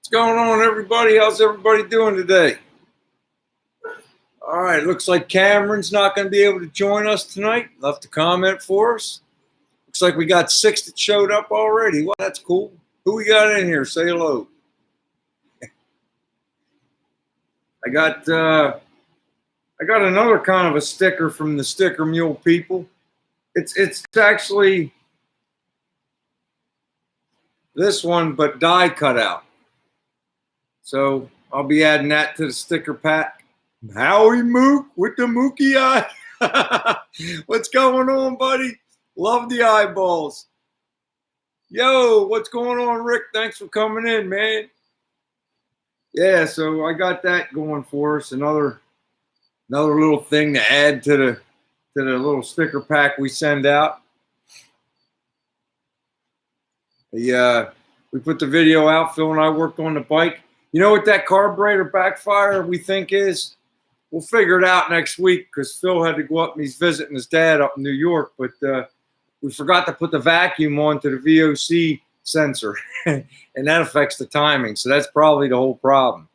What's going on, everybody? How's everybody doing today? All right, looks like Cameron's not going to be able to join us tonight. Left a comment for us. Looks like we got 6 that showed up already. Well, that's cool. Who we got in here? Say hello. I got another kind of a sticker from the Sticker Mule people. It's actually this one, but die cut out. So I'll be adding that to the sticker pack. Howie Mook with the Mookie eye. What's going on, buddy? Love the eyeballs. Yo, what's going on, Rick? Thanks for coming in, man. Yeah, so I got that going for us. Another little thing to add to the little sticker pack we send out. We put the video out. Phil and I worked on the bike. You know what that carburetor backfire we think is? We'll figure it out next week because Phil had to go up and he's visiting his dad up in New York. But we forgot to put the vacuum onto the VOC sensor, and that affects the timing. So that's probably the whole problem.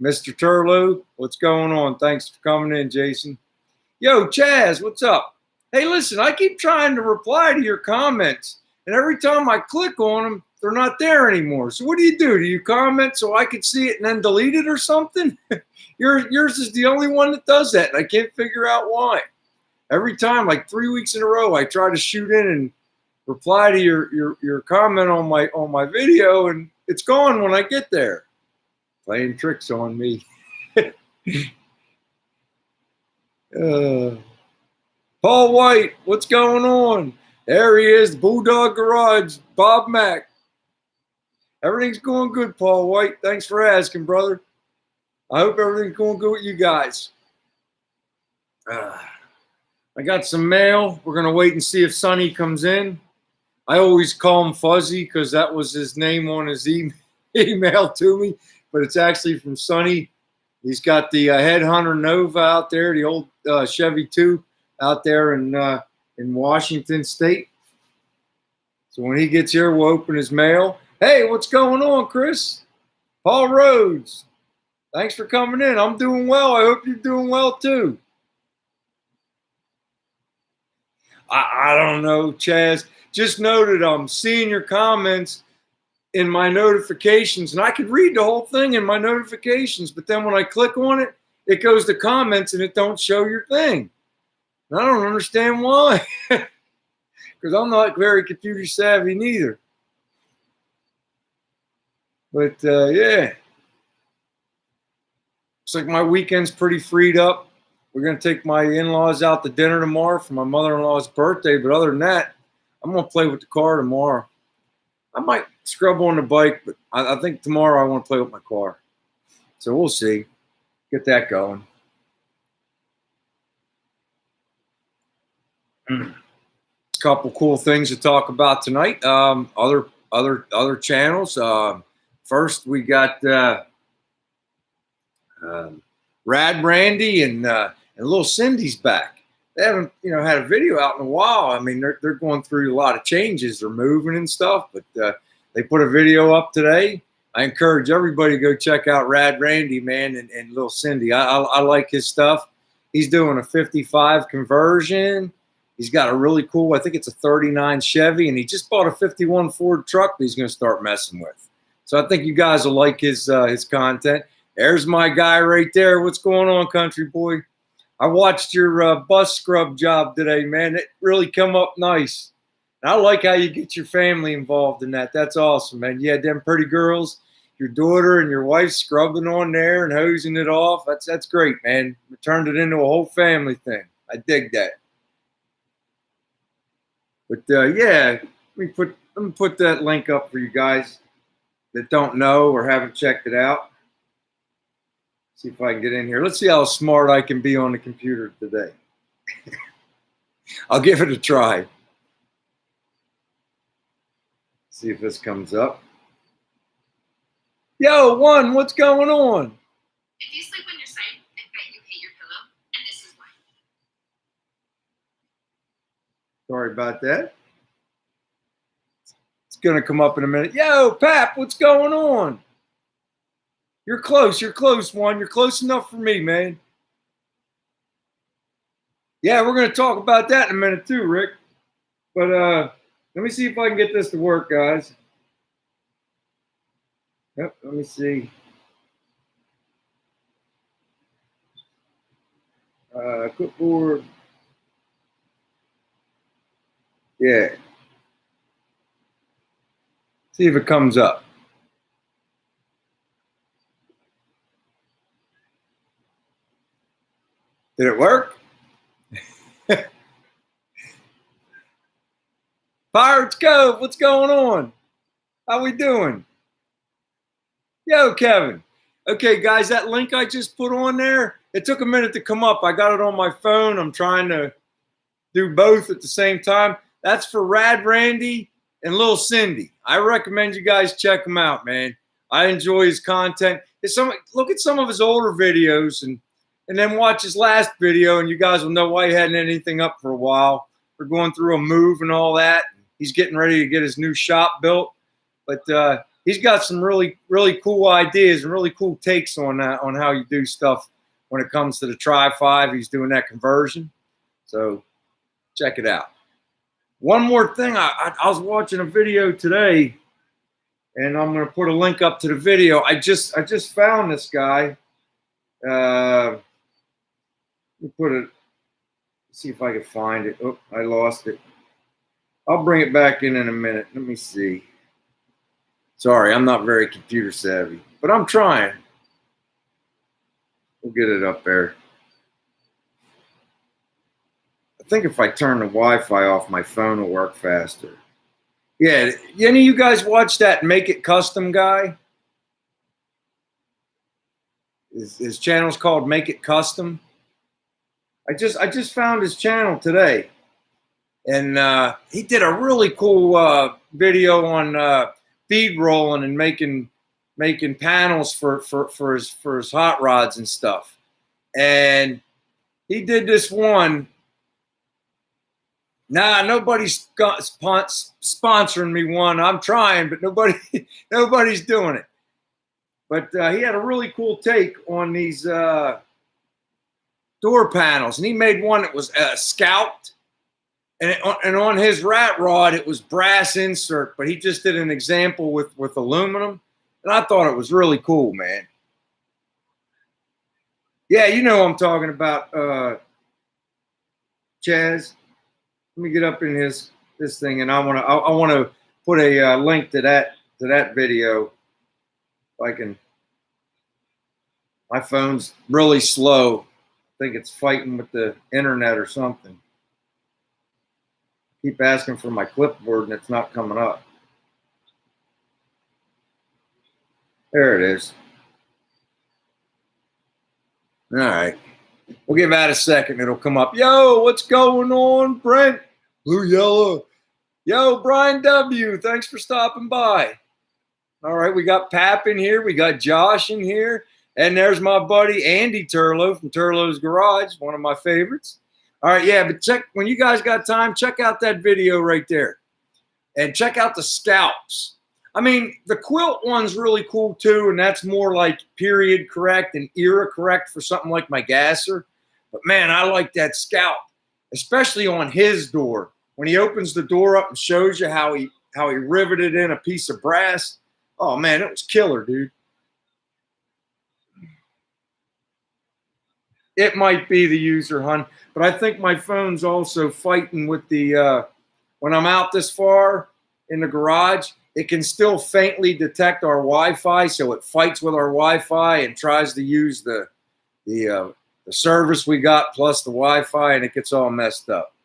Mr. Turlou, what's going on? Thanks for coming in, Jason. Yo, Chaz, what's up? Hey, listen, I keep trying to reply to your comments, and every time I click on them, they're not there anymore. So what do? Do you comment so I can see it and then delete it or something? Yours is the only one that does that, and I can't figure out why. Every time, like 3 weeks in a row, I try to shoot in and reply to your comment on my video, and it's gone when I get there. Playing tricks on me. Paul White, what's going on? There he is, Bulldog Garage, Bob Mack. Everything's going good, Paul White. Thanks for asking, brother. I hope everything's going good with you guys. I got some mail. We're going to wait and see if Sonny comes in. I always call him Fuzzy because that was his name on his email to me, but it's actually from Sonny. He's got the Headhunter Nova out there, the old Chevy 2 out there in Washington State. So when he gets here, we'll open his mail. Hey, what's going on, Chris? Paul Rhodes, thanks for coming in. I'm doing well. I hope you're doing well, too. I don't know, Chaz. Just know that I'm seeing your comments in my notifications, and I could read the whole thing in my notifications, but then when I click on it, it goes to comments, and it don't show your thing. And I don't understand why, because I'm not very computer savvy neither. But, yeah. Looks like my weekend's pretty freed up. We're going to take my in-laws out to dinner tomorrow for my mother-in-law's birthday. But other than that, I'm going to play with the car tomorrow. I might scrub on the bike, but I think tomorrow I want to play with my car. So we'll see. Get that going. Couple cool things to talk about tonight. Other channels. First, we got Rad Randy and Little Cindy's back. They haven't, had a video out in a while. I mean, they're going through a lot of changes. They're moving and stuff, but they put a video up today. I encourage everybody to go check out Rad Randy, man, and Little Cindy. I like his stuff. He's doing a 55 conversion. He's got a really cool, I think it's a 39 Chevy, and he just bought a 51 Ford truck that he's going to start messing with. So I think you guys will like his content. There's my guy right there. What's going on, country boy? I watched your bus scrub job today, man. It really come up nice. And I like how you get your family involved in that. That's awesome, man. You had them pretty girls, your daughter and your wife scrubbing on there and hosing it off. That's great, man. You turned it into a whole family thing. I dig that. But yeah, let me put that link up for you guys that don't know or haven't checked it out. See if I can get in here. Let's see how smart I can be on the computer today. I'll give it a try. See if this comes up. Yo, One, what's going on? If you sleep on your side, I bet you hate your pillow, and this is why. Sorry about that. It's going to come up in a minute. Yo, Pap, what's going on? You're close. You're close, one. You're close enough for me, man. Yeah, we're going to talk about that in a minute too, Rick. But let me see if I can get this to work, guys. Yep, let me see. Clipboard. Yeah. See if it comes up. Did it work? Pirates Cove, what's going on? How we doing? Yo, Kevin. Okay, guys, that link I just put on there, it took a minute to come up. I got it on my phone. I'm trying to do both at the same time. That's for Rad Randy and Lil Cindy. I recommend you guys check him out, man. I enjoy his content. Look at some of his older videos and then watch his last video, and you guys will know why he hadn't anything up for a while. We're going through a move and all that. He's getting ready to get his new shop built. But he's got some really, really cool ideas and really cool takes on how you do stuff when it comes to the Tri-5. He's doing that conversion. So check it out. One more thing. I was watching a video today, and I'm going to put a link up to the video. I just found this guy. Let me put it. See if I can find it. Oh, I lost it. I'll bring it back in a minute. Let me see. Sorry, I'm not very computer savvy, but I'm trying. We'll get it up there. I think if I turn the Wi-Fi off, my phone will work faster. Yeah, any of you guys watch that Make It Custom guy? His channel's called Make It Custom. I just found his channel today, and he did a really cool video on bead rolling and making panels for his hot rods and stuff. And he did this one. Nah, nobody's sponsoring me one. I'm trying, but nobody's doing it. But he had a really cool take on these door panels, and he made one that was scalped, and on his rat rod it was brass insert, but he just did an example with aluminum, and I thought it was really cool, man. Yeah, you know what I'm talking about, Chaz. Let me get up in this thing, and I want to put a link to that video. If I can. My phone's really slow. I think it's fighting with the internet or something. Keep asking for my clipboard and it's not coming up. There it is. All right. We'll give that a second. It'll come up. Yo, what's going on, Brent? Blue Yellow. Yo, Brian W. Thanks for stopping by. All right, we got Pap in here. We got Josh in here. And there's my buddy Andy Turlow from Turlow's Garage, one of my favorites. All right, yeah, but when you guys got time, check out that video right there. And check out the scalps. I mean, the quilt one's really cool too, and that's more like period correct and era correct for something like my gasser. But man, I like that scalp, especially on his door. When he opens the door up and shows you how he riveted in a piece of brass. Oh man, it was killer, dude. It might be the user, hun, but I think my phone's also fighting with the, when I'm out this far in the garage, it can still faintly detect our Wi-Fi, so it fights with our Wi-Fi and tries to use the service we got plus the Wi-Fi, and it gets all messed up.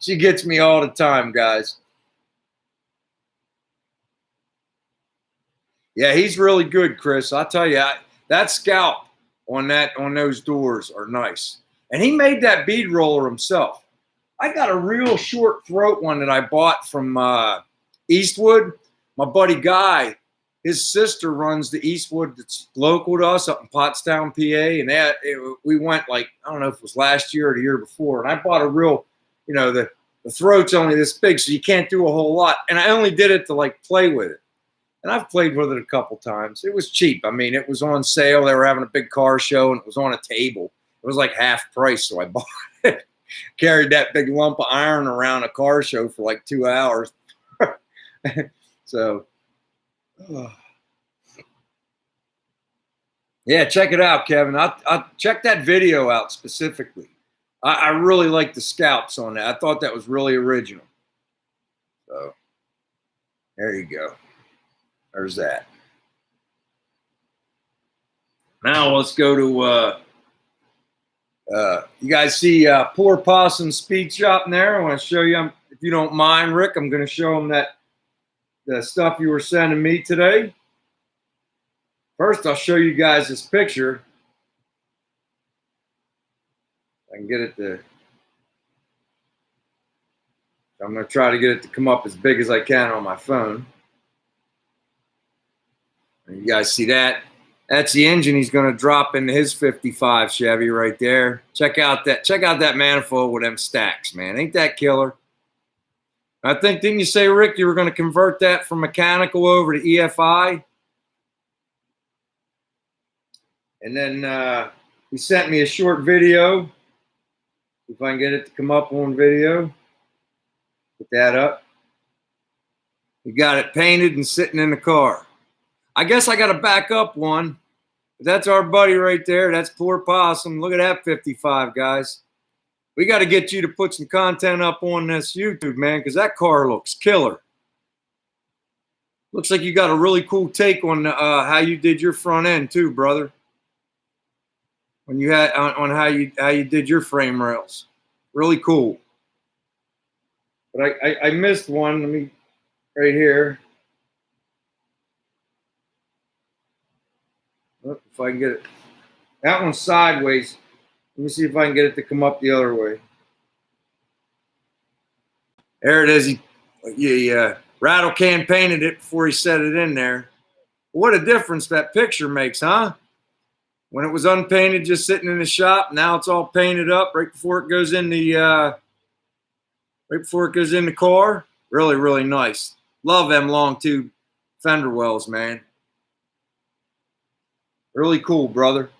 She gets me all the time, guys. Yeah, he's really good, Chris. I'll tell you, that scalp on those doors are nice. And he made that bead roller himself. I got a real short throat one that I bought from Eastwood. My buddy Guy, his sister runs the Eastwood that's local to us up in Pottstown, PA. And we went like, I don't know if it was last year or the year before. And I bought a real, you know, the throat's only this big, so you can't do a whole lot. And I only did it to like play with it. and I've played with it a couple times. It was cheap. I mean, it was on sale. They were having a big car show, and it was on a table. It was like half price, so I bought it. Carried that big lump of iron around a car show for like 2 hours. So, yeah, check it out, Kevin. I check that video out specifically. I really like the scalps on that. I thought that was really original. So, there you go. There's that. Now let's go to you guys see Poor Possum Speed Shop in there. I want to show you, if you don't mind, Rick, I'm going to show them that the stuff you were sending me today. First, I'll show you guys this picture. I can get it to, I'm going to try to get it to come up as big as I can on my phone. And you guys see that? That's the engine he's going to drop into his 55 Chevy right there. Check out that manifold with them stacks, man. Ain't that killer? I think, didn't you say, Rick, you were going to convert that from mechanical over to EFI? And then he sent me a short video. If I can get it to come up on video. Put that up. He got it painted and sitting in the car. I guess I got to back up one. But that's our buddy right there. That's Poor Possum. Look at that 55, guys. We got to get you to put some content up on this YouTube, man, because that car looks killer. Looks like you got a really cool take on how you did your front end too, brother. When you had on how you did your frame rails, really cool. But I missed one. Let me right here. Oh, if I can get it, that one's sideways. Let me see if I can get it to come up the other way. There it is. He rattle can painted it before he set it in there. What a difference that picture makes, huh? When it was unpainted, just sitting in the shop, now it's all painted up right before it goes in the car. Really, really nice. Love them long tube fender wells, man. Really cool, brother.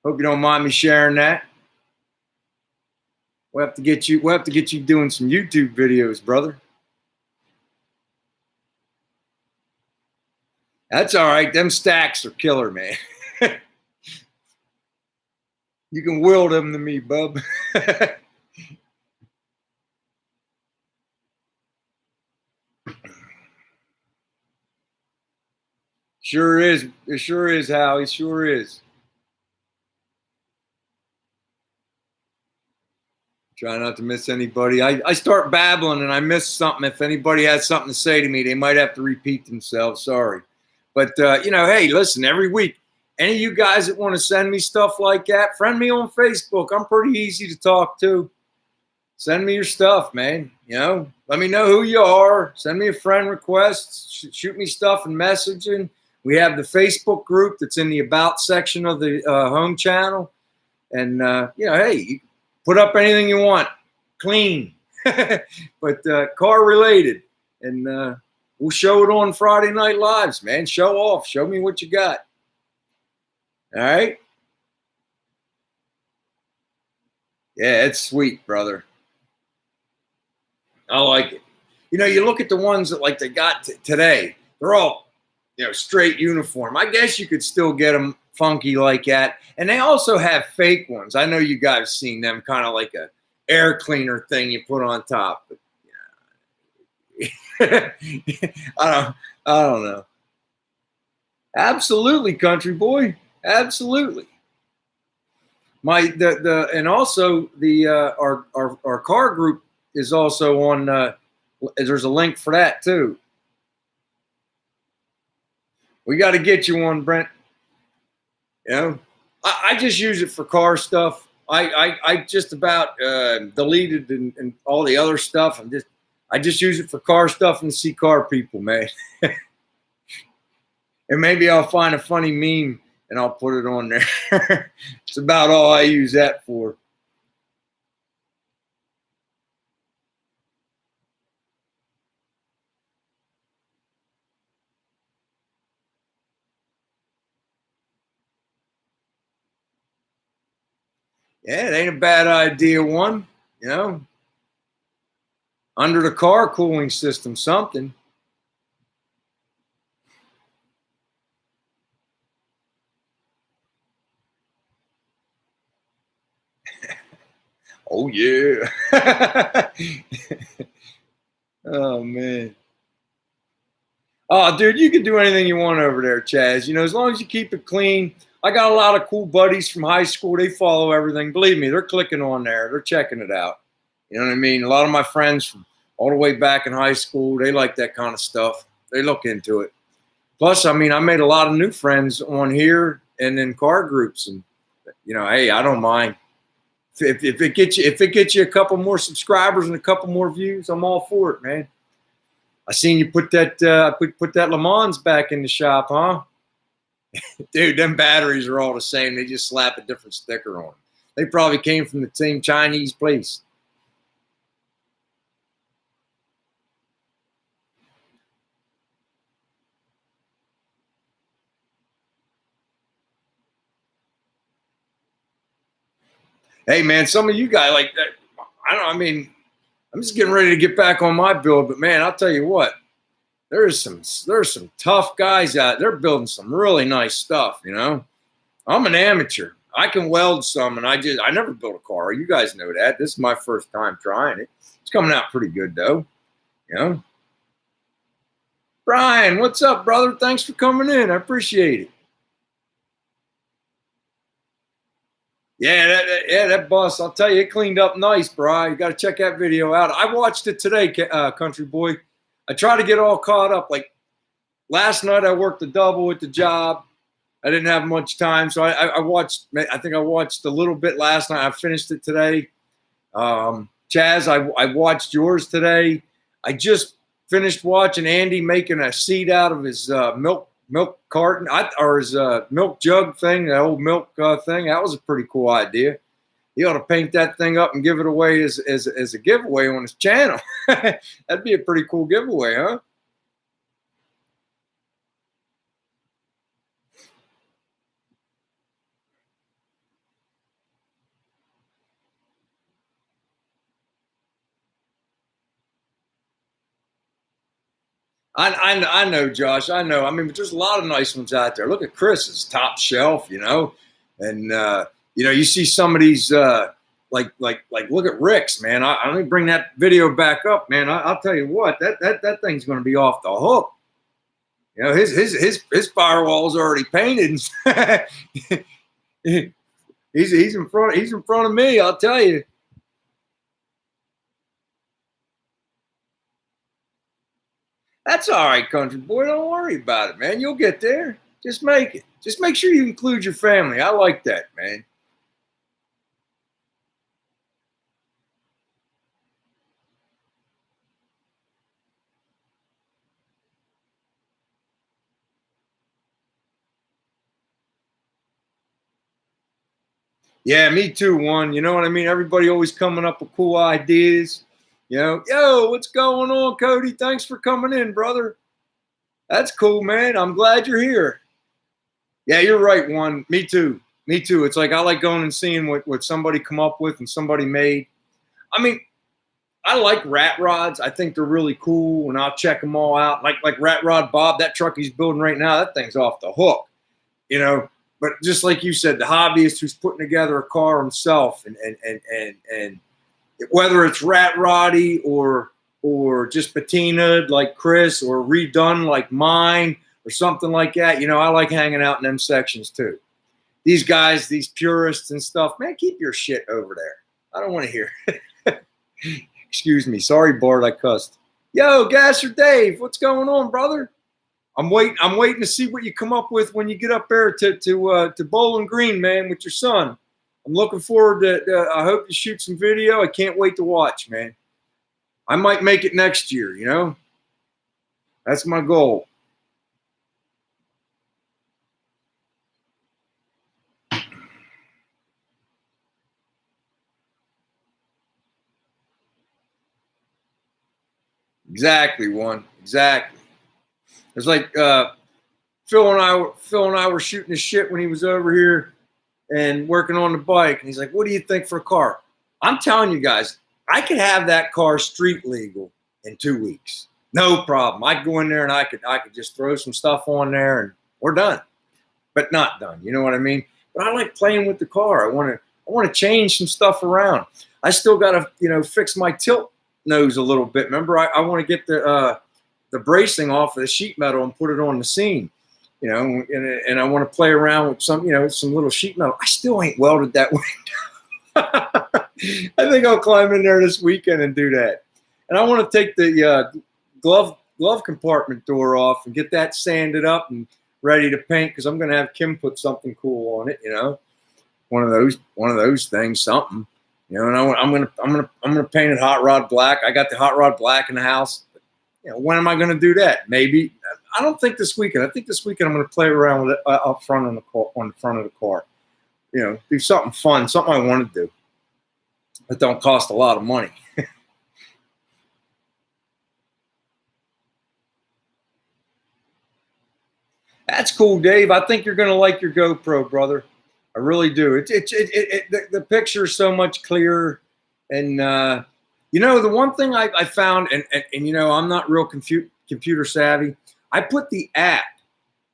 Hope you don't mind me sharing that. We'll have to get you doing some YouTube videos, brother. That's all right. Them stacks are killer, man. You can will them to me, bub. Sure is. It sure is, Howie. Sure is. Try not to miss anybody. I start babbling and I miss something. If anybody has something to say to me, they might have to repeat themselves. Sorry. But, hey, listen, every week, any of you guys that want to send me stuff like that, friend me on Facebook. I'm pretty easy to talk to. Send me your stuff, man. Let me know who you are. Send me a friend request. Shoot me stuff and messaging. We have the Facebook group that's in the About section of the home channel. And, hey, you put up anything you want. Clean. But car related. And we'll show it on Friday Night Lives, man. Show off. Show me what you got. All right? Yeah, it's sweet, brother. I like it. You look at the ones that like they got today. They're all, straight uniform. I guess you could still get them funky like that. And they also have fake ones. I know you guys seen them, kind of like a air cleaner thing you put on top. But I don't know. Absolutely, country boy. Absolutely. And also our car group is also on. There's a link for that too. We got to get you one, Brent. I just use it for car stuff. I just about deleted and all the other stuff. I just use it for car stuff and see car people, man. And maybe I'll find a funny meme and I'll put it on there. It's about all I use that for. Yeah, it ain't a bad idea, one. You know, under the car cooling system, something. Oh yeah. Oh man. Oh, dude, you can do anything you want over there, Chaz. You know, as long as you keep it clean. I got a lot of cool buddies from high school. They follow everything. Believe me, they're clicking on there. They're checking it out. You know what I mean? A lot of my friends from all the way back in high school, they like that kind of stuff. They look into it. Plus, I mean, I made a lot of new friends on here and in car groups, and you know, hey, I don't mind. If it gets you a couple more subscribers and a couple more views, I'm all for it, man. I seen you put that put that Le Mans back in the shop, huh? Dude, them batteries are all the same. They just slap a different sticker on them. They probably came from the same Chinese place. Hey, man, some of you guys like that. I don't. I mean, I'm just getting ready to get back on my build, but man, I'll tell you what. There's some tough guys out. They're building some really nice stuff. You know, I'm an amateur. I can weld some, and I never built a car. You guys know that. This is my first time trying it. It's coming out pretty good though. You know, Brian, what's up, brother? Thanks for coming in. I appreciate it. Yeah, that bus. I'll tell you, it cleaned up nice, bro. You got to check that video out. I watched it today, country boy. I try to get all caught up. Like last night, I worked a double at the job. I didn't have much time, so I watched. I think I watched a little bit last night. I finished it today. Chaz, I watched yours today. I just finished watching Andy making a seat out of his milk carton or his milk jug thing, that old milk thing. That was a pretty cool idea. He ought to paint that thing up and give it away as a giveaway on his channel. That'd be a pretty cool giveaway, huh? I know, Josh. I know. I mean, but there's a lot of nice ones out there. Look at Chris's top shelf, you know, and you know, you see some of these like look at Rick's, man. Let me bring that video back up, man. I'll tell you what, that thing's going to be off the hook. You know, his firewall's already painted. He's in front. He's in front of me. I'll tell you. That's all right, country boy. Don't worry about it, man. You'll get there. Just make it. Just make sure you include your family. I like that, man. Yeah, me too, one. You know what I mean? Everybody always coming up with cool ideas. You know, yo, what's going on, Cody? Thanks for coming in, brother. That's cool, man. I'm glad you're here. Yeah, you're right, one. Me too. Me too. It's like I like going and seeing what somebody come up with and somebody made. I mean, I like rat rods. I think they're really cool, and I'll check them all out. Like Rat Rod Bob, that truck he's building right now, that thing's off the hook. You know, but just like you said, the hobbyist who's putting together a car himself, and whether it's rat roddy or just patinaed like Chris or redone like mine or something like that, you know, I like hanging out in them sections too. These guys, these purists and stuff, man, keep your shit over there. I don't want to hear it. Excuse me. Sorry, Bart, I cussed. Yo, Gasser Dave, what's going on, brother? I'm waiting to see what you come up with when you get up there to Bowling Green, man, with your son. I'm looking forward to. I hope you shoot some video. I can't wait to watch, man. I might make it next year. You know, that's my goal. Exactly, one. Exactly. It's like Phil and I were shooting the shit when he was over here. and working on the bike. And he's like, what do you think for a car? I'm telling you guys, I could have that car street legal in 2 weeks. No problem. I'd go in there and I could just throw some stuff on there and we're done. But not done. You know what I mean? But I like playing with the car. I want to change some stuff around. I still got to, fix my tilt nose a little bit. Remember, I want to get the bracing off of the sheet metal and put it on the seam. And I want to play around with some little sheet metal. I still ain't welded that window. I think I'll climb in there this weekend and do that. And I want to take the glove compartment door off and get that sanded up and ready to paint, because I'm going to have Kim put something cool on it. One of those things, something. And I'm gonna paint it hot rod black. I got the hot rod black in the house. When am I going to do that? Maybe. I don't think this weekend. I think this weekend I'm going to play around with it up front on the front of the car. Do something fun, something I want to do that don't cost a lot of money. That's cool, Dave. I think you're going to like your GoPro, brother. I really do. The picture is so much clearer. And, the one thing I found, and I'm not real computer savvy. I put the app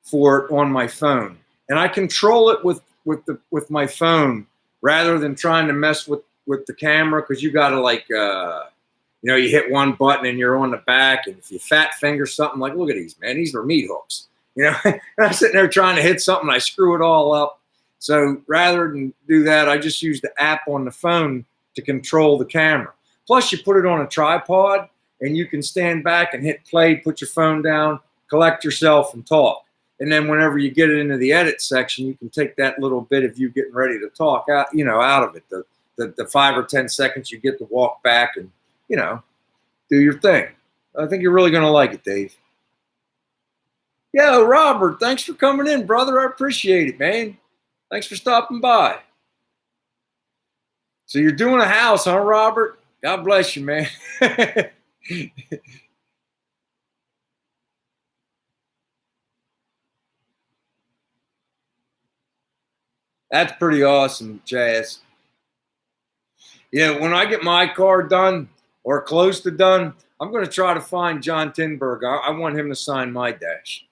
for it on my phone, and I control it with my phone rather than trying to mess with the camera, because you got to you hit one button and you're on the back, and if you fat finger something, like, look at these, man, these are meat hooks. And I'm sitting there trying to hit something, I screw it all up. So rather than do that, I just use the app on the phone to control the camera. Plus, you put it on a tripod, and you can stand back and hit play, put your phone down, collect yourself, and talk. And then whenever you get it into the edit section, you can take that little bit of you getting ready to talk out of it. The 5 or 10 seconds you get to walk back and, do your thing. I think you're really going to like it, Dave. Yo, Robert, thanks for coming in, brother. I appreciate it, man. Thanks for stopping by. So you're doing a house, huh, Robert? God bless you, man. That's pretty awesome, Chaz. When I get my car done or close to done, I'm going to try to find John Tinberg. I want him to sign my dash.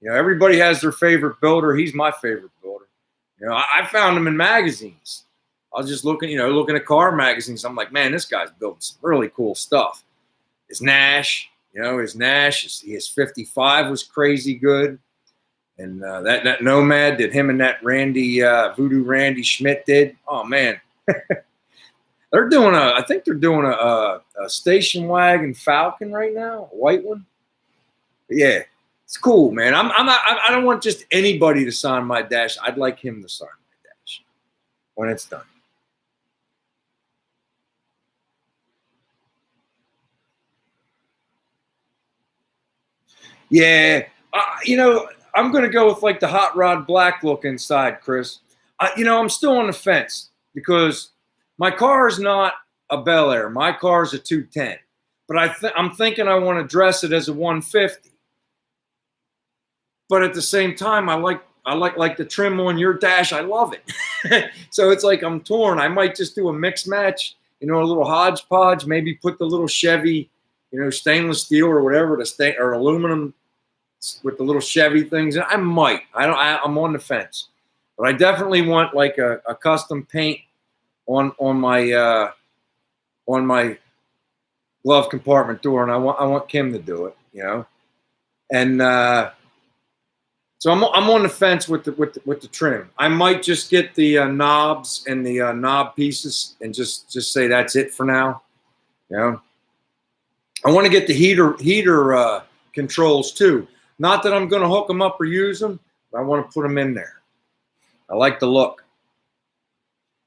Everybody has their favorite builder. He's my favorite builder. I found him in magazines. I was just looking at car magazines. I'm like, man, this guy's building some really cool stuff. His Nash, his 55 was crazy good. And that Nomad that him and that Voodoo Randy Schmidt did. Oh, man. I think they're doing a station wagon Falcon right now, a white one. But yeah. It's cool, man. I don't want just anybody to sign my dash. I'd like him to sign my dash when it's done. Yeah, I'm going to go with like the hot rod black look inside, Chris. I'm still on the fence because my car is not a Bel Air. My car is a 210, but I'm thinking I want to dress it as a 150. But at the same time, I like the trim on your dash. I love it. So it's like I'm torn. I might just do a mix match, a little hodgepodge. Maybe put the little Chevy, stainless steel or whatever, or aluminum with the little Chevy things. I might. I'm on the fence, but I definitely want like a custom paint on my glove compartment door, and I want Kim to do it. And. So I'm on the fence with the trim. I might just get the knobs and the knob pieces and just say that's it for now. I want to get the heater controls too. Not that I'm going to hook them up or use them, but I want to put them in there. I like the look.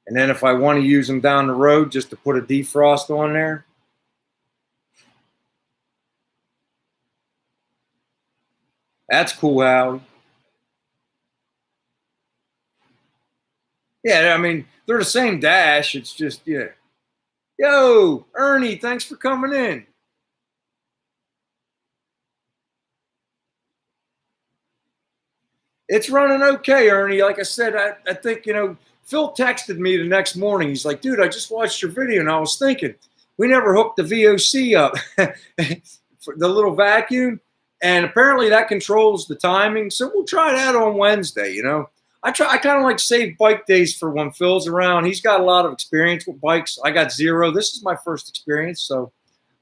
And then if I want to use them down the road, just to put a defrost on there. That's cool, Howie. Yeah, I mean, they're the same dash. It's just, yeah. Yo, Ernie, thanks for coming in. It's running okay, Ernie. Like I said, I think, Phil texted me the next morning. He's like, dude, I just watched your video and I was thinking, we never hooked the VOC up for the little vacuum. And apparently that controls the timing. So we'll try that on Wednesday, you know. I kind of like save bike days for when Phil's around. He's got a lot of experience with bikes. I got zero. This is my first experience, so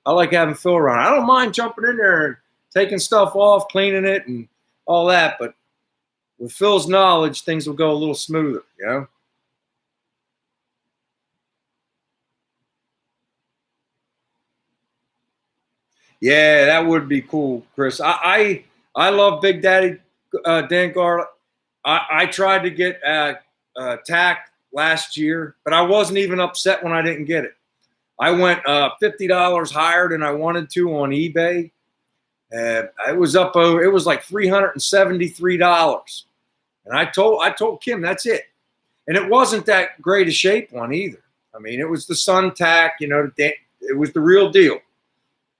I like having Phil around. I don't mind jumping in there and taking stuff off, cleaning it, and all that. But with Phil's knowledge, things will go a little smoother, you know. Yeah, that would be cool, Chris. I love Big Daddy Dan Garlic. I tried to get TAC last year, but I wasn't even upset when I didn't get it. I went $50 higher than I wanted to on eBay. It was up over. It was like $373, and I told Kim that's it. And it wasn't that great a shape one either. I mean, it was the Sun TAC. You know, it was the real deal.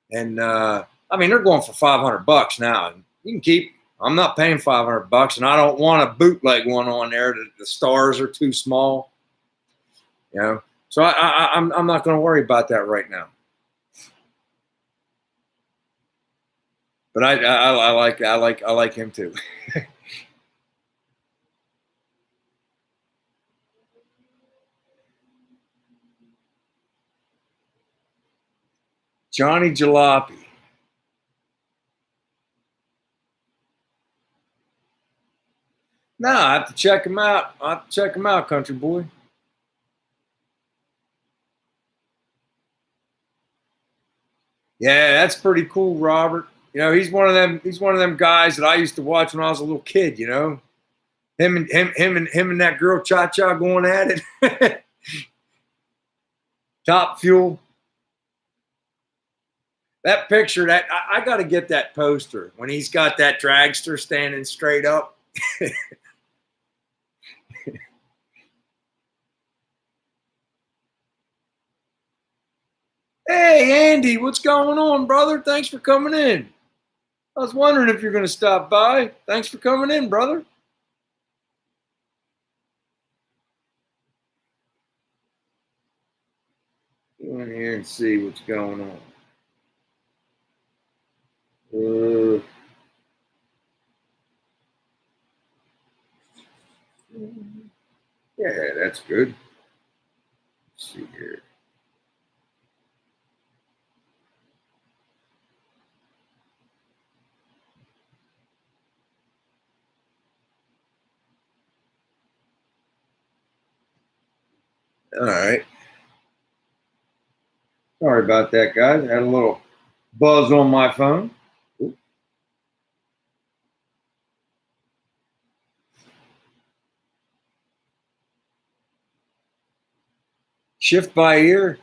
And I mean, they're going for $500 now, and you can keep. I'm not paying $500, and I don't want a bootleg one on there. The stars are too small, you know. So I'm not going to worry about that right now. But I like him too. Johnny Jalopy. No, I have to check him out. I have to check him out, country boy. Yeah, that's pretty cool, Robert. You know, he's one of them. He's one of them guys that I used to watch when I was a little kid. You know, him and that girl Cha Cha going at it. Top Fuel. That picture, that I got to get that poster when he's got that dragster standing straight up. Hey, Andy, what's going on, brother? Thanks for coming in. I was wondering if you're going to stop by. Thanks for coming in, brother. Go in here and see what's going on. Yeah, that's good. Let's see here. All right. Sorry about that, guys. I had a little buzz on my phone. Ooh. Shift by ear.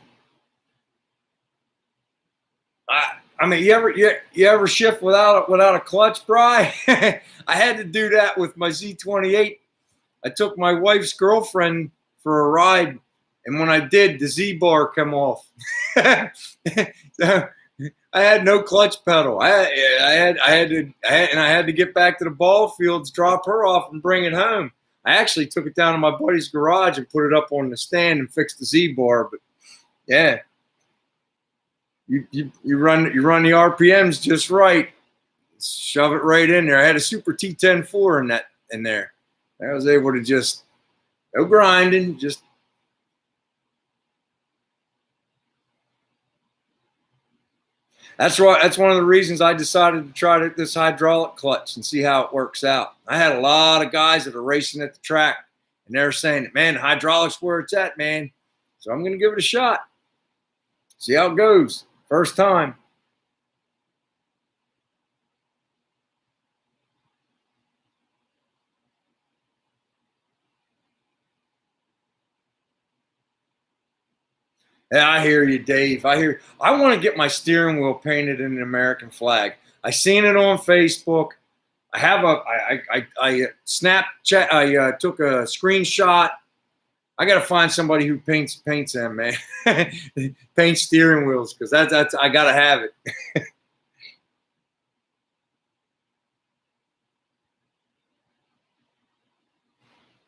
I mean, you ever shift without a clutch, Bry? I had to do that with my Z28. I took my wife's girlfriend for a ride, and when I did, the Z bar come off. So I had no clutch pedal. I had to get back to the ball fields, drop her off, and bring it home. I actually took it down to my buddy's garage and put it up on the stand and fixed the Z bar. But yeah, you run the RPMs just right, shove it right in there. I had a Super T10-4 in there. I was able to just no grinding, just that's right. That's one of the reasons I decided to try this hydraulic clutch and see how it works out. I had a lot of guys that are racing at the track, and they're saying, "Man, hydraulics where it's at, man." So I'm going to give it a shot. See how it goes. First time. Yeah, I hear you, Dave. I want to get my steering wheel painted in an American flag. I seen it on Facebook. I have I Snapchat. I took a screenshot. I got to find somebody who paints them, man. Paint steering wheels because that's I got to have it.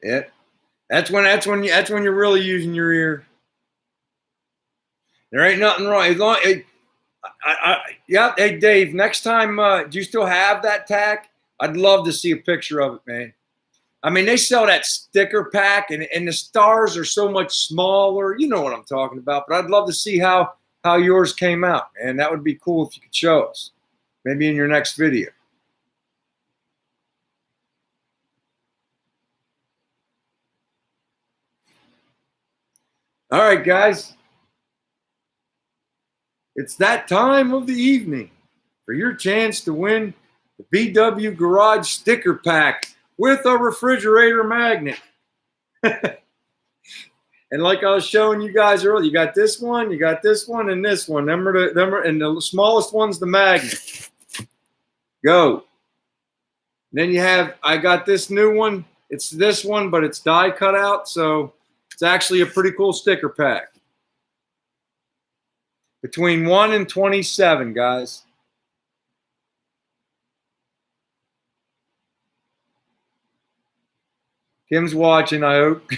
Yeah. That's when you're really using your ear. There ain't nothing wrong. As long, yeah. Hey, Dave. Next time, do you still have that tack? I'd love to see a picture of it, man. I mean, they sell that sticker pack, and the stars are so much smaller. You know what I'm talking about. But I'd love to see how yours came out, and that would be cool if you could show us, maybe in your next video. All right, guys. It's that time of the evening for your chance to win the BW Garage sticker pack with a refrigerator magnet. And like I was showing you guys earlier, you got this one, and this one. And the smallest one's the magnet. Go. And then I got this new one. It's this one, but it's die cut out, so it's actually a pretty cool sticker pack. Between 1 and 27, guys. Kim's watching, I hope.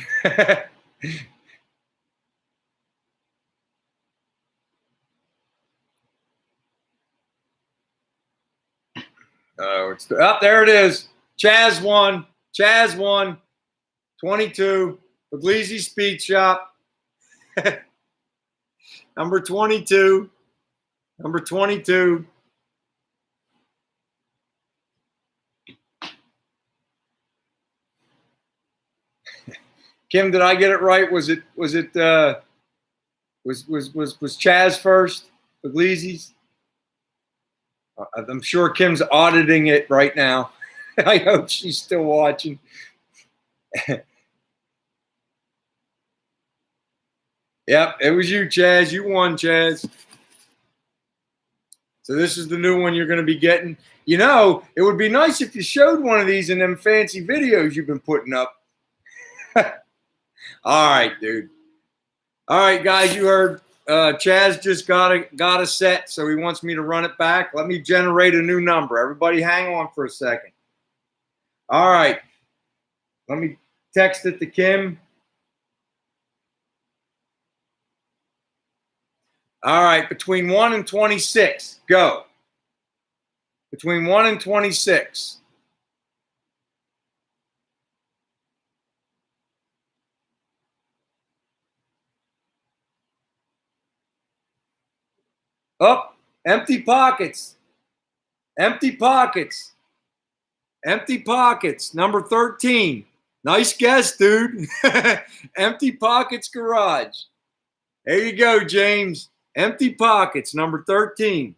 Oh, it's up there. It is. Chaz won. 22. Puglisi Speed Shop. Number 22. Kim, did I get it right? Was Chaz first? Puglisi's? I'm sure Kim's auditing it right now. I hope she's still watching. Yep, it was you, Chaz. You won, Chaz. So this is the new one you're going to be getting. You know, it would be nice if you showed one of these in them fancy videos you've been putting up. All right, dude. All right, guys, you heard Chaz just got a set, so he wants me to run it back. Let me generate a new number. Everybody hang on for a second. All right. Let me text it to Kim. All right, between 1 and 26, go. Between 1 and 26. Oh, empty pockets. Empty pockets. Empty pockets. Number 13. Nice guess, dude. Empty Pockets Garage. There you go, James. Empty Pockets, number 13.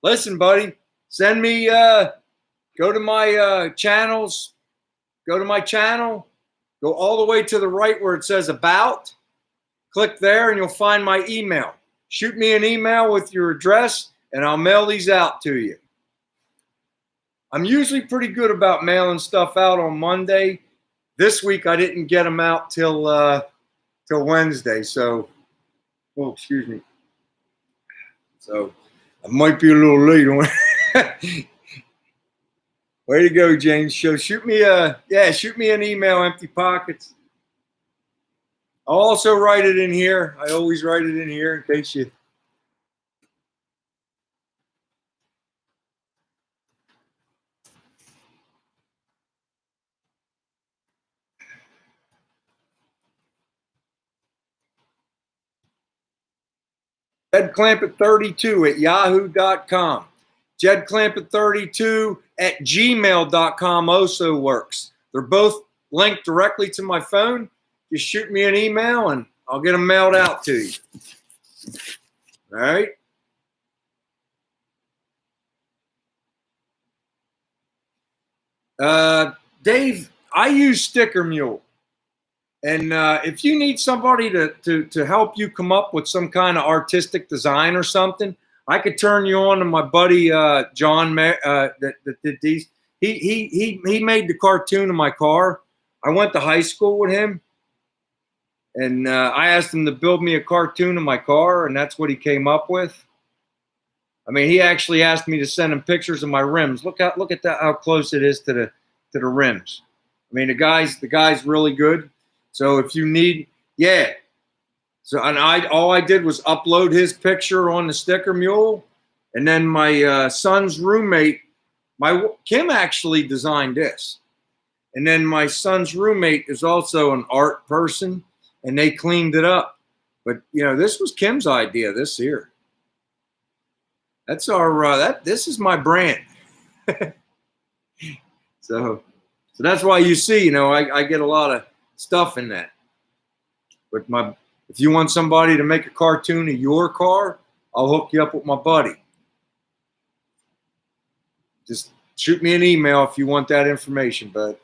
Listen, buddy, send me, go to my channels, go to my channel, go all the way to the right where it says About. Click there and you'll find my email. Shoot me an email with your address and I'll mail these out to you. I'm usually pretty good about mailing stuff out on Monday. This week I didn't get them out till Wednesday, so, oh, excuse me. So I might be a little late on it. Way to go, James. Shoot me an email, Empty Pockets. I'll also write it in here. I always write it in here in case you. JedClampett32 at yahoo.com. JedClampett32 at gmail.com also works. They're both linked directly to my phone. Just shoot me an email and I'll get them mailed out to you. All right. Dave, I use Sticker Mule. And if you need somebody to help you come up with some kind of artistic design or something, I could turn you on to my buddy John that did these. He made the cartoon of my car. I went to high school with him, and I asked him to build me a cartoon of my car, and that's what he came up with. I mean, he actually asked me to send him pictures of my rims. Look at that, how close it is to the rims. I mean, the guy's really good. So if you need, yeah. So and all I did was upload his picture on the sticker mule, and then my son's roommate, Kim actually designed this, and then my son's roommate is also an art person, and they cleaned it up. But this was Kim's idea. This here, that's our this is my brand. So that's why you see, I get a lot of stuff in that. But if you want somebody to make a cartoon of your car, I'll hook you up with my buddy. Just shoot me an email if you want that information, bud.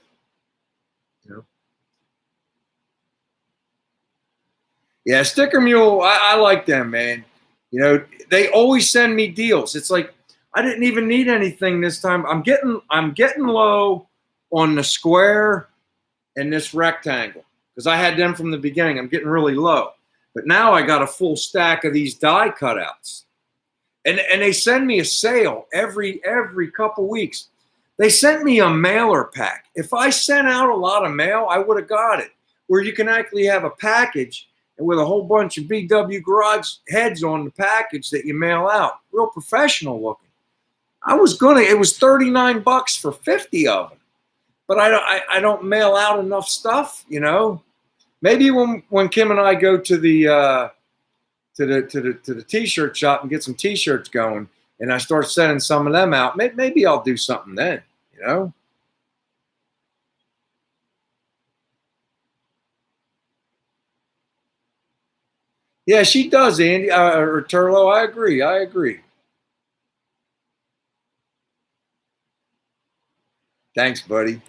Yeah, Sticker Mule, I like them, man. They always send me deals. It's like I didn't even need anything this time. I'm getting low on the square and this rectangle because I had them from the beginning. I'm getting really low. But now I got a full stack of these die cutouts. And they send me a sale every couple weeks. They sent me a mailer pack. If I sent out a lot of mail, I would have got it. Where you can actually have a package and with a whole bunch of BW Garage heads on the package that you mail out. Real professional looking. It was $39 for 50 of them. But I don't mail out enough stuff, Maybe when Kim and I go to the t-shirt shop and get some t-shirts going, and I start sending some of them out, maybe I'll do something then, Yeah, she does, Andy or Turlo. I agree. Thanks, buddy.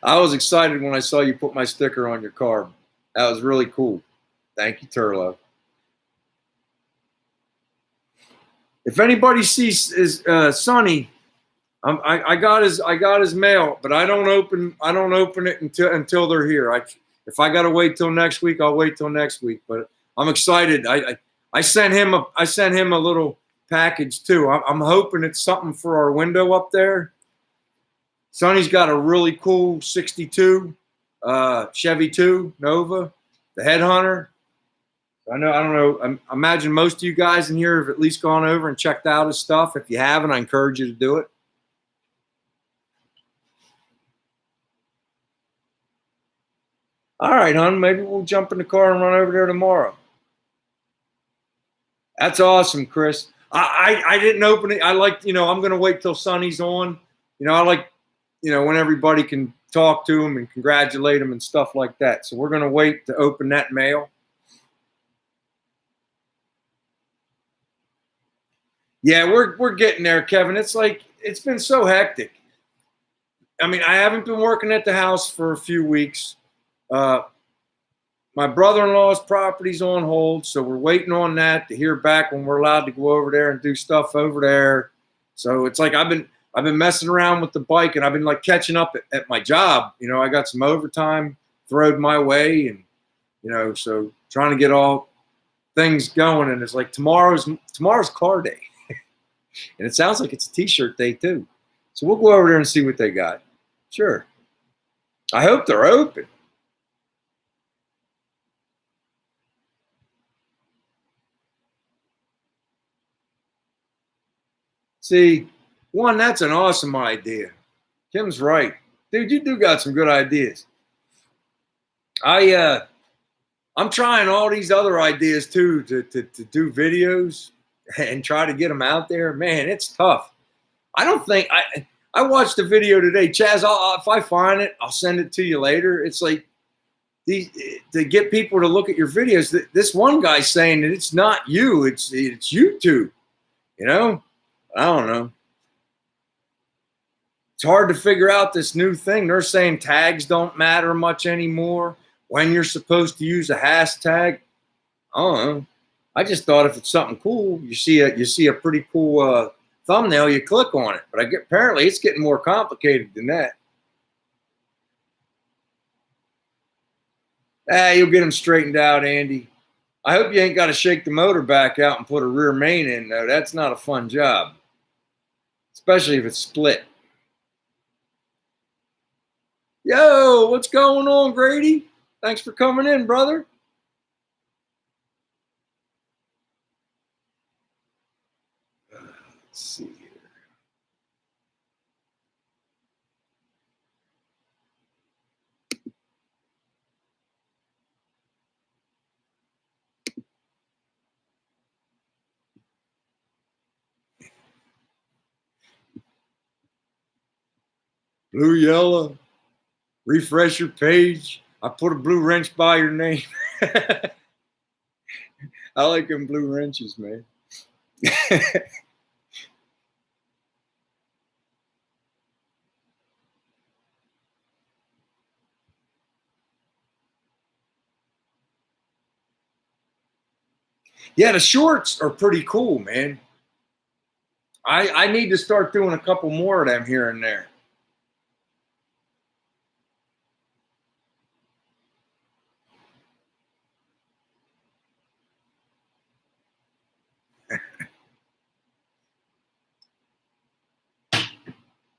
I was excited when I saw you put my sticker on your car. That was really cool. Thank you, Turlo. If anybody sees Sonny, I got his mail, but I don't open it until they're here. If I gotta wait till next week, I'll wait till next week. But I'm excited. I sent him a little package too. I'm hoping it's something for our window up there. Sonny's got a really cool 62 Chevy 2 Nova, the Headhunter. I don't know. I imagine most of you guys in here have at least gone over and checked out his stuff. If you haven't, I encourage you to do it. All right, hon. Maybe we'll jump in the car and run over there tomorrow. That's awesome, Chris. I didn't open it. I like, I'm going to wait till Sonny's on. I like, when everybody can talk to him and congratulate him and stuff like that. So we're going to wait to open that mail. Yeah, we're getting there, Kevin. It's like it's been so hectic. I mean, I haven't been working at the house for a few weeks. My brother-in-law's property's on hold, so we're waiting on that to hear back when we're allowed to go over there and do stuff over there. So it's like I've been messing around with the bike, and I've been like catching up at my job. I got some overtime thrown my way, and so trying to get all things going. And it's like tomorrow's car day, and it sounds like it's a t-shirt day too. So we'll go over there and see what they got. Sure. I hope they're open. See, one, that's an awesome idea. Kim's right. Dude, you do got some good ideas. I'm trying all these other ideas too to do videos and try to get them out there. Man, it's tough. I don't think I watched a video today. Chaz, if I find it, I'll send it to you later. It's like to get people to look at your videos. This one guy's saying that it's not you, it's YouTube. I don't know. It's hard to figure out this new thing. They're saying tags don't matter much anymore. When you're supposed to use a hashtag, I don't know. I just thought if it's something cool, you see a pretty cool thumbnail, you click on it. But apparently it's getting more complicated than that. You'll get them straightened out, Andy. I hope you ain't got to shake the motor back out and put a rear main in, though. That's not a fun job, especially if it's split. Yo, what's going on, Grady? Thanks for coming in, brother. Let's see here. Blue, yellow. Refresh your page. I put a blue wrench by your name. I like them blue wrenches, man. Yeah, the shorts are pretty cool, man. I need to start doing a couple more of them here and there.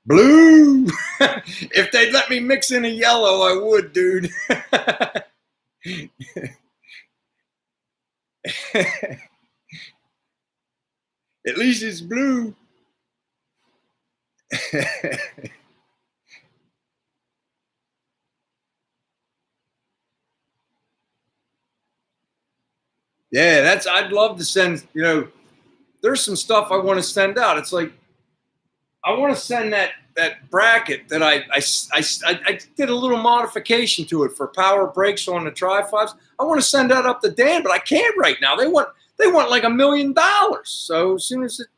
Blue. If they'd let me mix in a yellow, I would, dude. At least it's blue. Yeah, I'd love to send, there's some stuff I want to send out. It's like, I want to send that bracket that I did a little modification to it for power brakes on the Tri-5s. I want to send that up to Dan, but I can't right now. They want like $1 million. So as soon as it's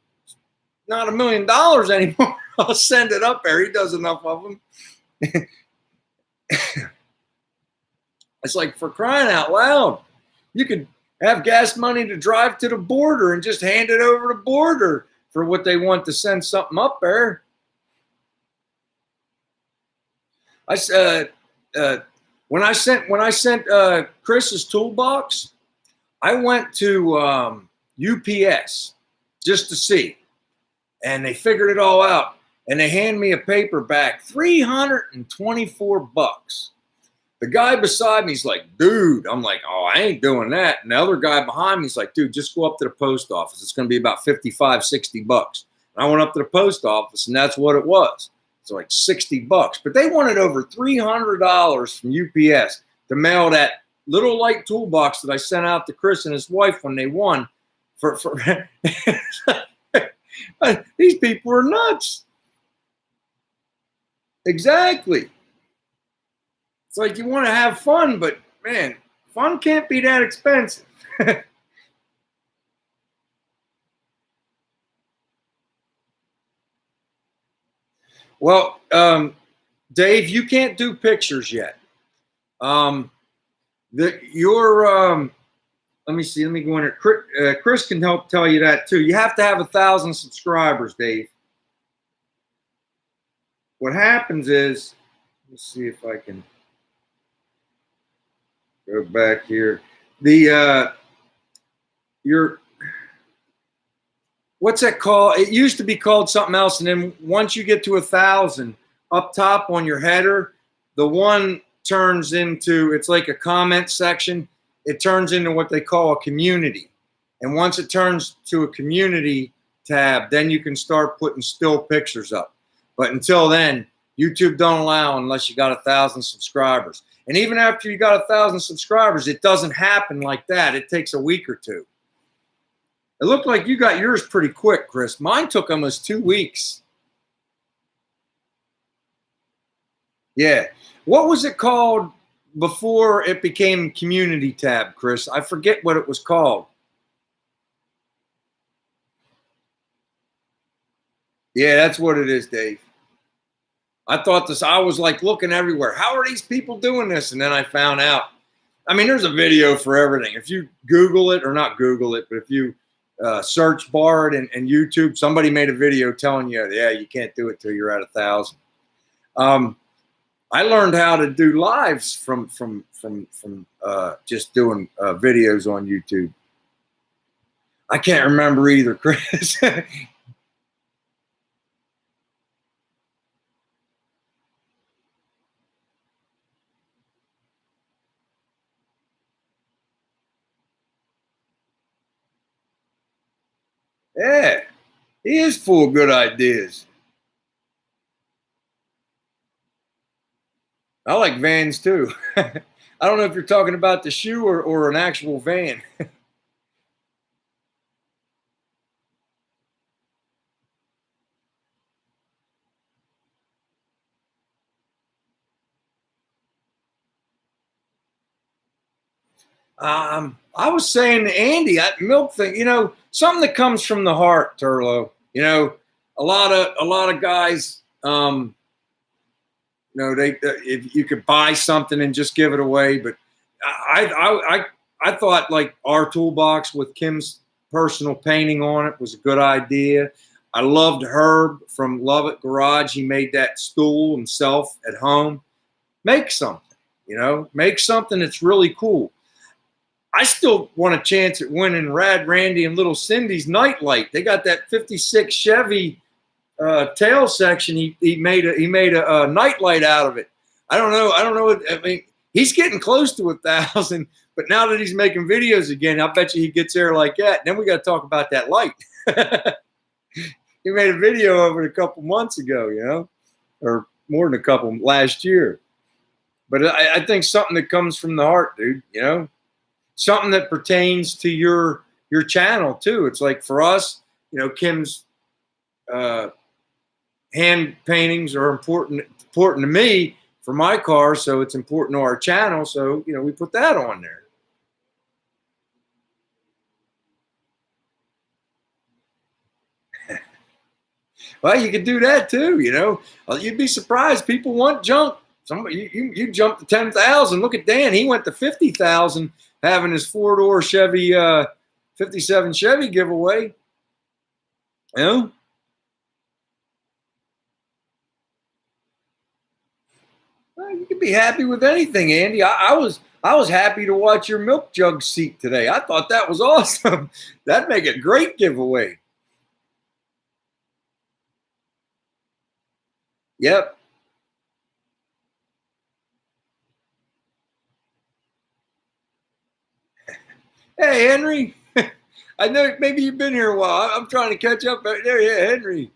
not $1 million anymore, I'll send it up there. He does enough of them. It's like, for crying out loud, you could have gas money to drive to the border and just hand it over to border for what they want to send something up there. When I sent Chris's toolbox, I went to UPS just to see, and they figured it all out, and they hand me a paper back, $324. The guy beside me is like, dude, I'm like, oh, I ain't doing that. And the other guy behind me is like, dude, just go up to the post office. It's going to be about $55, $60. And I went up to the post office, and that's what it was. It's like $60. But they wanted over $300 from UPS to mail that little light toolbox that I sent out to Chris and his wife when they won. These people are nuts. Exactly. It's like, you want to have fun, but man, fun can't be that expensive. Well, Dave, you can't do pictures yet. Let me see. Let me go in there. Chris can help tell you that too. You have to have 1,000 subscribers, Dave. What happens is, let's see if I can go back here. What's that called? It used to be called something else, and then once you get to 1,000, up top on your header, the one turns into, it's like a comment section. It turns into what they call a community, and once it turns to a community tab, then you can start putting still pictures up. But until then, YouTube don't allow unless you got 1,000 subscribers. And even after you got 1,000 subscribers, it doesn't happen like that. It takes a week or two. It looked like you got yours pretty quick, Chris. Mine took almost 2 weeks. Yeah. What was it called before it became community tab, Chris? I forget what it was called. Yeah, that's what it is, Dave. I thought this, I was like looking everywhere. How are these people doing this? And then I found out. I mean, there's a video for everything. If you Google it, or not Google it, but if you search bar it in YouTube, somebody made a video telling you, yeah, you can't do it till you're at 1,000. I learned how to do lives from just doing videos on YouTube. I can't remember either, Chris. Yeah, he is full of good ideas. I like vans too. I don't know if you're talking about the shoe or an actual van. I was saying to Andy, that milk thing, something that comes from the heart, Turlo. A lot of guys, they if you could buy something and just give it away, but I thought like our toolbox with Kim's personal painting on it was a good idea. I loved Herb from Love It Garage. He made that stool himself at home. Make something, make something that's really cool. I still want a chance at winning Rad Randy and Little Cindy's Nightlight. They got that '56 Chevy tail section. He made a nightlight out of it. I don't know. I mean, he's getting close to 1,000, but now that he's making videos again, I bet you he gets there like that. Then we got to talk about that light. He made a video of it a couple months ago, or more than a couple last year. But I think something that comes from the heart, dude. Something that pertains to your channel too. It's like for us, Kim's hand paintings are important to me for my car, so it's important to our channel. So we put that on there. Well, you could do that too. You'd be surprised. People want junk. Somebody you jumped to 10,000. Look at Dan. He went to 50,000 having his 4-door Chevy 57 Chevy giveaway. Well, you can be happy with anything, Andy. I was happy to watch your milk jug seat today. I thought that was awesome. That'd make a great giveaway. Yep. Hey, Henry. I know maybe you've been here a while. I'm trying to catch up. There, yeah, Henry.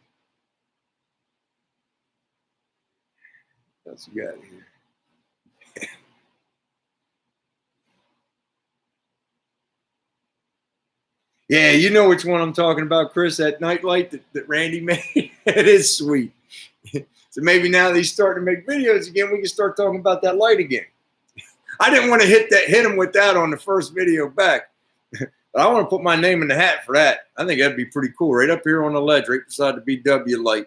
What else you got here? Yeah, you know which one I'm talking about, Chris. That nightlight that Randy made. It is sweet. So maybe now that he's starting to make videos again, we can start talking about that light again. I didn't want to hit him with that on the first video back. But I want to put my name in the hat for that. I think that'd be pretty cool. Right up here on the ledge, right beside the BW light.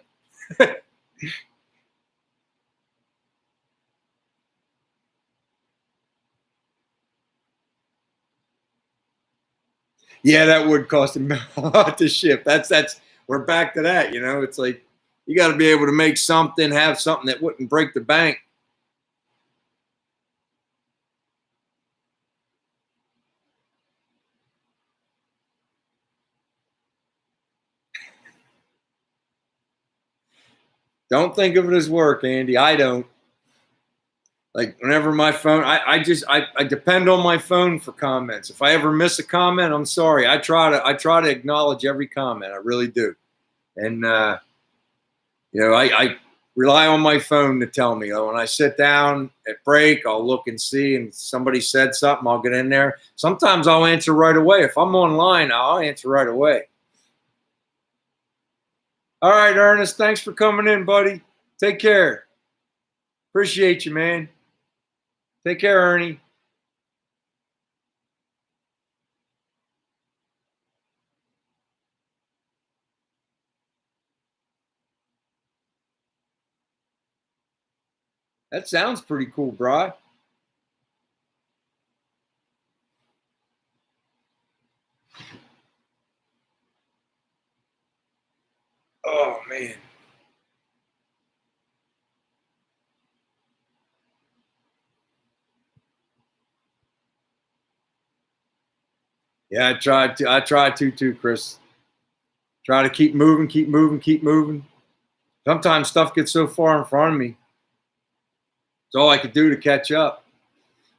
Yeah, that would cost him a lot to ship. That's we're back to that. It's like you got to be able to make something, have something that wouldn't break the bank. Don't think of it as work, Andy. I don't. Like whenever my phone, I depend on my phone for comments. If I ever miss a comment, I'm sorry. I try to acknowledge every comment. I really do. And I rely on my phone to tell me. When I sit down at break, I'll look and see, and somebody said something, I'll get in there. Sometimes I'll answer right away. If I'm online, I'll answer right away. All right, Ernest, thanks for coming in, buddy. Take care. Appreciate you, man. Take care, Ernie. That sounds pretty cool, bro. Oh, man. Yeah, I tried to too, Chris. Try to keep moving, keep moving, keep moving. Sometimes stuff gets so far in front of me. It's all I could do to catch up.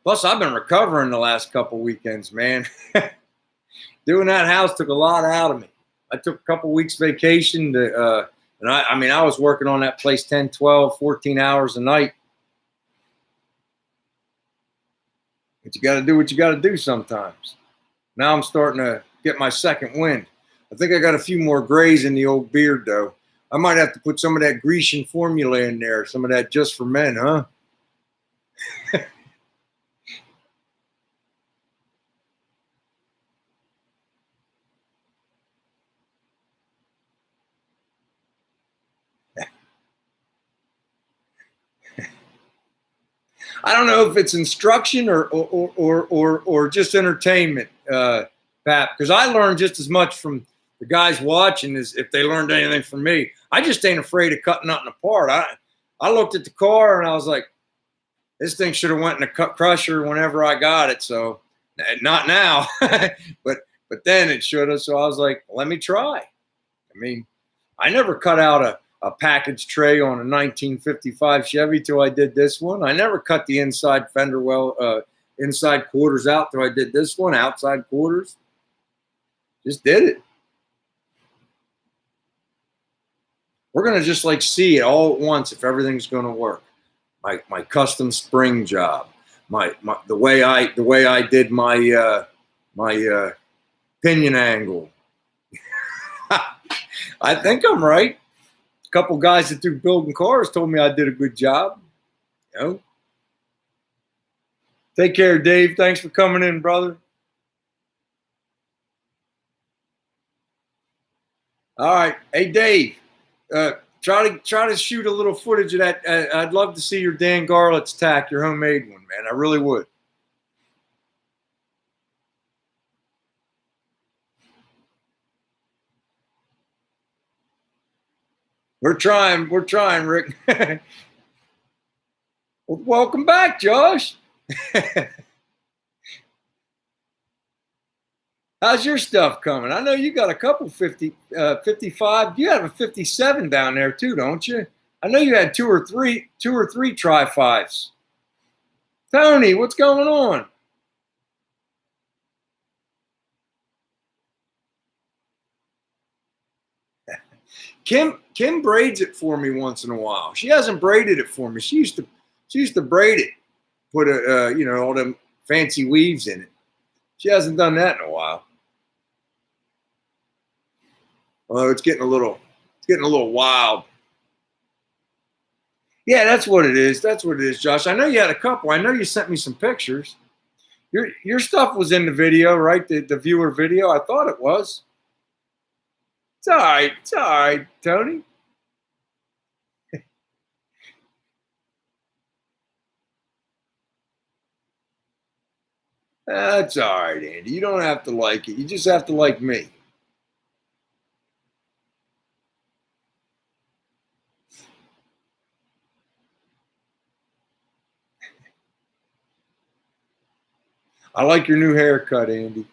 Plus, I've been recovering the last couple weekends, man. Doing that house took a lot out of me. I took a couple weeks vacation and I mean, I was working on that place 10, 12, 14 hours a night. But you got to do what you got to do sometimes. Now I'm starting to get my second wind. I think I got a few more grays in the old beard, though. I might have to put some of that Grecian formula in there, some of that Just for Men, huh? I don't know if it's instruction or just entertainment, Pat, because I learned just as much from the guys watching as if they learned anything from me. I just ain't afraid of cutting nothing apart. I looked at the car and I was like, this thing should have went in a cut crusher whenever I got it. So not now, but then it should have. So I was like, let me try. I mean, I never cut out a package tray on a 1955 Chevy till I did this one. I never cut the inside fender inside quarters out till I did this one, outside quarters. Just did it. We're going to just like see it all at once if everything's going to work. My custom spring job, the way I did my pinion angle. I think I'm right. A couple guys that do building cars told me I did a good job. You know? Take care, Dave. Thanks for coming in, brother. All right. Hey, Dave, try to shoot a little footage of that. I'd love to see your Dan Garlett's tack, your homemade one, man. I really would. We're trying, Rick. Well, welcome back, Josh. How's your stuff coming? I know you got a couple 55. You have a 57 down there too, don't you? I know you had two or three tri-5s. Tony, what's going on? Kim braids it for me once in a while. She hasn't braided it for me. She used to braid it, put all them fancy weaves in it. She hasn't done that in a while. Although it's getting a little wild. Yeah, that's what it is. That's what it is, Josh. I know you had a couple. I know you sent me some pictures. Your stuff was in the video, right? The viewer video. I thought it was. It's all right. It's all right, Tony. That's all right, Andy. You don't have to like it. You just have to like me. I like your new haircut, Andy.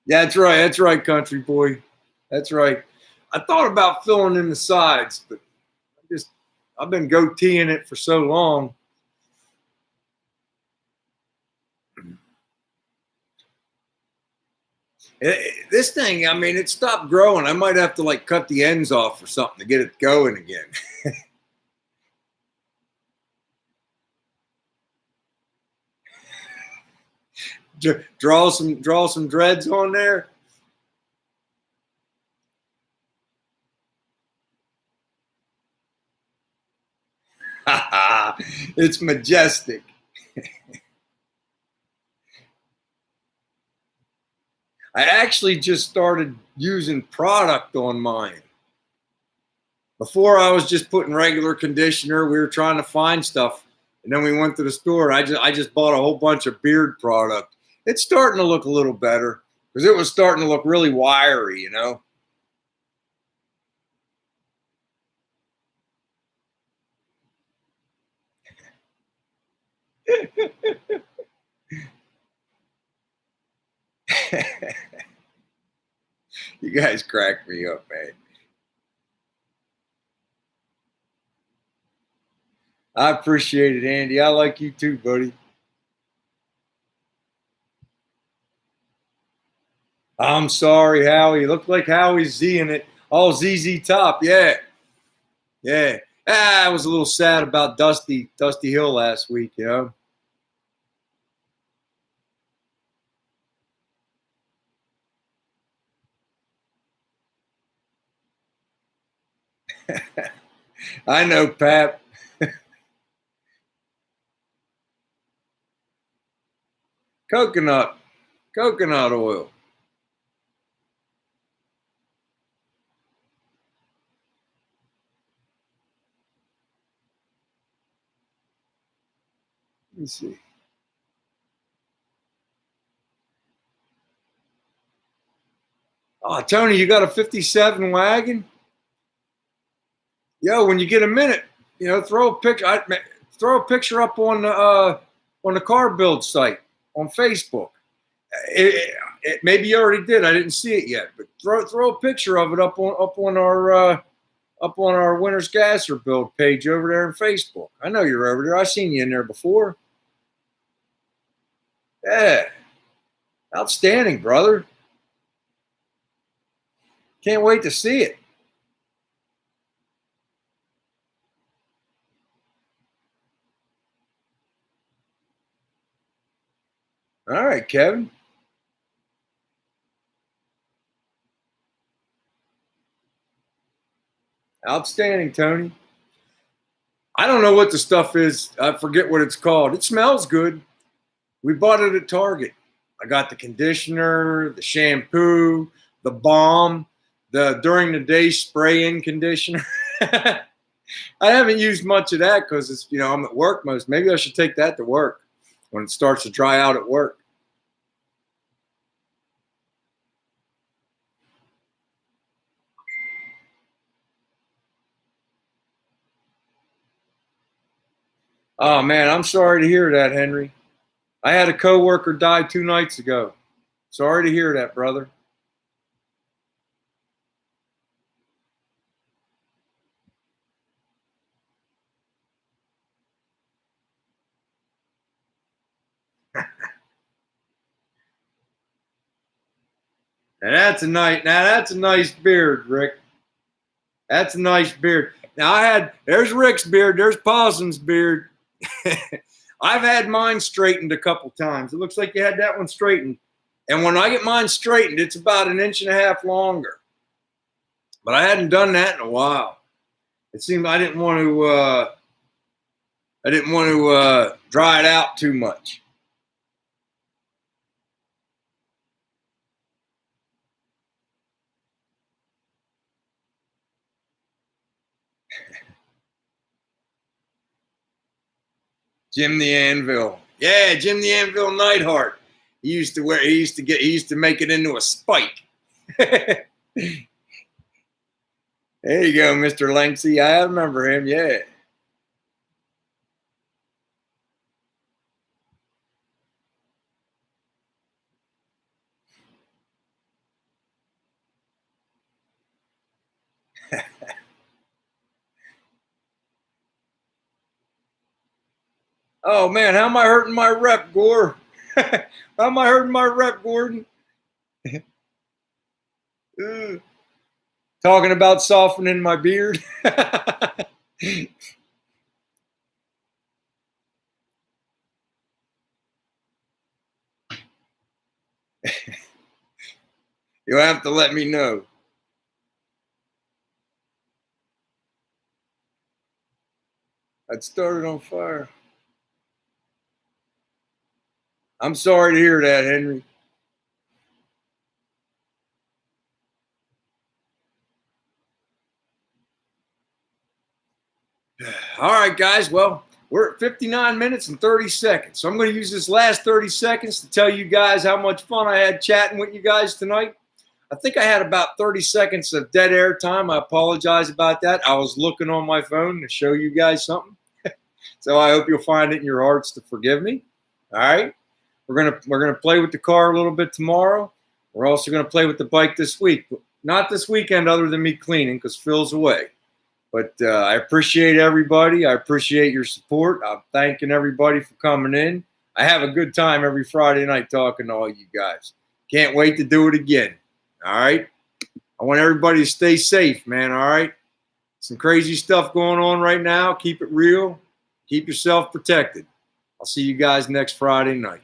Yeah, that's right. That's right, country boy. That's right. I thought about filling in the sides, but I've been goateeing it for so long. This thing, I mean, it stopped growing. I might have to like cut the ends off or something to get it going again. draw some dreads on there. It's majestic. I actually just started using product on mine. Before I was just putting regular conditioner. We were trying to find stuff, and then we went to the store. I just bought a whole bunch of beard product. It's starting to look a little better because it was starting to look really wiry, you know. You guys crack me up, man. I appreciate it, Andy. I like you too, buddy. I'm sorry, Howie. Looked like Howie's Zing it. Oh, ZZ Top. Yeah. Yeah. I was a little sad about Dusty Hill last week, you know. I know, Pap. Coconut. Coconut oil. Let me see. Oh, Tony, you got a 57 wagon? Yo, when you get a minute, throw a picture. Throw a picture up on the car build site on Facebook. Maybe you already did. I didn't see it yet, but throw a picture of it up on our Winter's Gasser build page over there on Facebook. I know you're over there. I've seen you in there before. Yeah, outstanding, brother. Can't wait to see it. All right, Kevin. Outstanding, Tony. I don't know what the stuff is. I forget what it's called. It smells good. We bought it at Target. I got the conditioner, the shampoo, the balm, the during the day spray-in conditioner. I haven't used much of that because I'm at work most. Maybe I should take that to work when it starts to dry out at work. Oh man, I'm sorry to hear that, Henry. I had a coworker die 2 nights ago. Sorry to hear that, brother. Now that's a nice beard, Rick. That's a nice beard. Now there's Rick's beard, there's Possum's beard. I've had mine straightened a couple times. It looks like you had that one straightened. And when I get mine straightened, it's about 1.5 inches longer. But I hadn't done that in a while. It seemed I didn't want to dry it out too much. Jim the Anvil. Yeah, Jim the Anvil Neidhart. He used to make it into a spike. There you go, Mr. Lanksy. I remember him, yeah. Oh man, how am I hurting my rep, Gore? How am I hurting my rep, Gordon? Talking about softening my beard. You'll have to let me know. I'd started on fire. I'm sorry to hear that, Henry. All right, guys. Well, we're at 59 minutes and 30 seconds. So I'm going to use this last 30 seconds to tell you guys how much fun I had chatting with you guys tonight. I think I had about 30 seconds of dead air time. I apologize about that. I was looking on my phone to show you guys something. So I hope you'll find it in your hearts to forgive me. All right. We're gonna play with the car a little bit tomorrow. We're also gonna play with the bike this week. Not this weekend, other than me cleaning, because Phil's away. But I appreciate everybody. I appreciate your support. I'm thanking everybody for coming in. I have a good time every Friday night talking to all you guys. Can't wait to do it again. All right. I want everybody to stay safe, man. All right. Some crazy stuff going on right now. Keep it real. Keep yourself protected. I'll see you guys next Friday night.